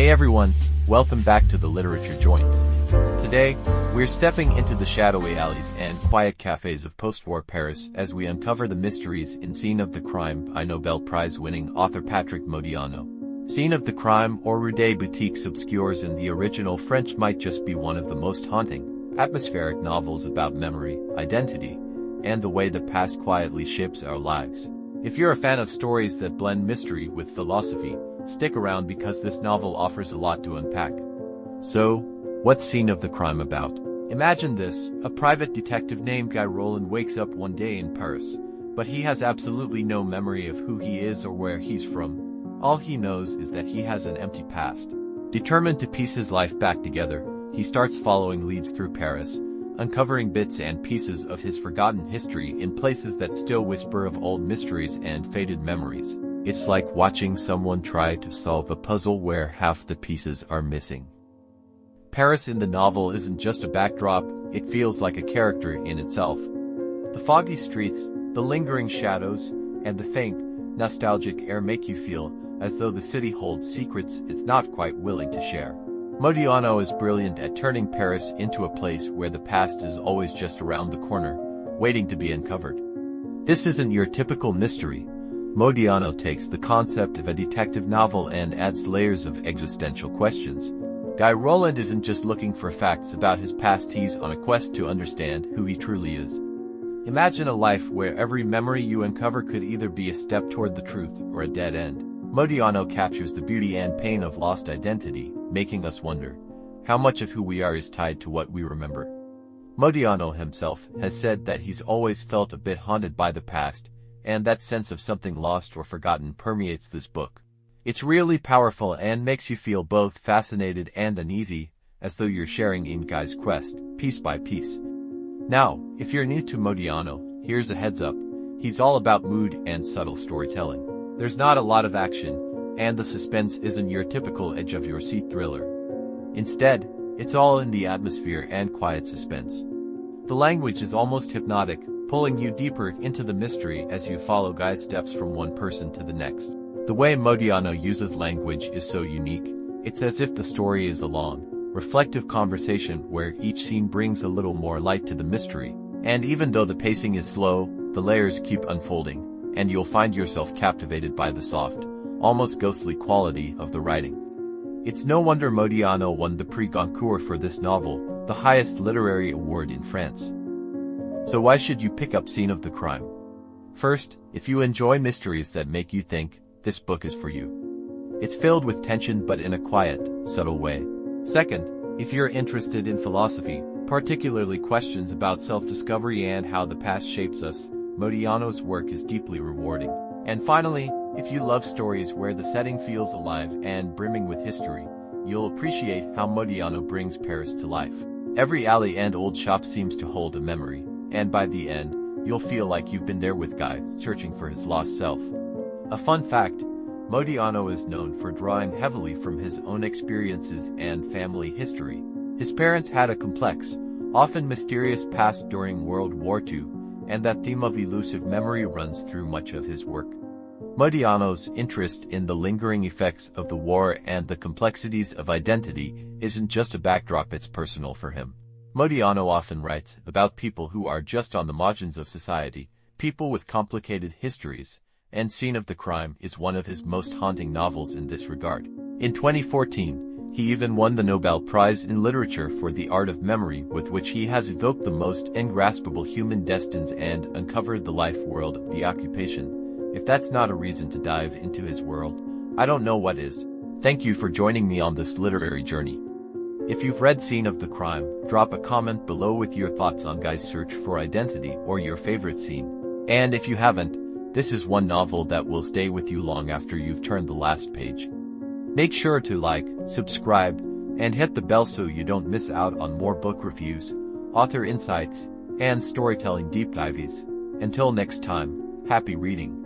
Hey everyone, welcome back to the Literature Joint. Today, we're stepping into the shadowy alleys and quiet cafes of post-war Paris as we uncover the mysteries in Scene of the Crime by Nobel Prize-winning author Patrick Modiano. Scene of the Crime, or Rue des Boutiques Obscures in the original French, might just be one of the most haunting, atmospheric novels about memory, identity, and the way the past quietly shapes our lives. If you're a fan of stories that blend mystery with philosophy, stick around because this novel offers a lot to unpack. So, what's Scene of the Crime about? Imagine this: a private detective named Guy Roland wakes up one day in Paris, but he has absolutely no memory of who he is or where he's from. All he knows is that he has an empty past. Determined to piece his life back together, he starts following leads through Paris, uncovering bits and pieces of his forgotten history in places that still whisper of old mysteries and faded memories. It's like watching someone try to solve a puzzle where half the pieces are missing. Paris in the novel isn't just a backdrop, it feels like a character in itself. The foggy streets, the lingering shadows, and the faint, nostalgic air make you feel as though the city holds secrets it's not quite willing to share. Modiano is brilliant at turning Paris into a place where the past is always just around the corner, waiting to be uncovered. This isn't your typical mystery. Modiano takes the concept of a detective novel and adds layers of existential questions. Guy Roland isn't just looking for facts about his past, he's on a quest to understand who he truly is. Imagine a life where every memory you uncover could either be a step toward the truth or a dead end. Modiano captures the beauty and pain of lost identity, making us wonder how much of who we are is tied to what we remember. Modiano himself has said that he's always felt a bit haunted by the past, and that sense of something lost or forgotten permeates this book. It's really powerful and makes you feel both fascinated and uneasy, as though you're sharing in Guy's quest, piece by piece. Now, if you're new to Modiano, here's a heads up: he's all about mood and subtle storytelling. There's not a lot of action, and the suspense isn't your typical edge-of-your-seat thriller. Instead, it's all in the atmosphere and quiet suspense. The language is almost hypnotic, pulling you deeper into the mystery as you follow Guy's steps from one person to the next. The way Modiano uses language is so unique. It's as if the story is a long, reflective conversation where each scene brings a little more light to the mystery. And even though the pacing is slow, the layers keep unfolding, and you'll find yourself captivated by the soft, almost ghostly quality of the writing. It's no wonder Modiano won the Prix Goncourt for this novel, the highest literary award in France. So why should you pick up Scene of the Crime? First, if you enjoy mysteries that make you think, this book is for you. It's filled with tension but in a quiet, subtle way. Second, if you're interested in philosophy, particularly questions about self-discovery and how the past shapes us, Modiano's work is deeply rewarding. And finally, if you love stories where the setting feels alive and brimming with history, you'll appreciate how Modiano brings Paris to life. Every alley and old shop seems to hold a memory, and by the end, you'll feel like you've been there with Guy, searching for his lost self. A fun fact: Modiano is known for drawing heavily from his own experiences and family history. His parents had a complex, often mysterious past during World War II, and that theme of elusive memory runs through much of his work. Modiano's interest in the lingering effects of the war and the complexities of identity isn't just a backdrop, it's personal for him. Modiano often writes about people who are just on the margins of society, people with complicated histories, and Scene of the Crime is one of his most haunting novels in this regard. In 2014, he even won the Nobel Prize in Literature for the art of memory, with which he has evoked the most ingraspable human destinies and uncovered the life world of the occupation. If that's not a reason to dive into his world, I don't know what is. Thank you for joining me on this literary journey. If you've read Scene of the Crime, drop a comment below with your thoughts on Guy's search for identity or your favorite scene. And if you haven't, this is one novel that will stay with you long after you've turned the last page. Make sure to like, subscribe, and hit the bell so you don't miss out on more book reviews, author insights, and storytelling deep dives. Until next time, happy reading.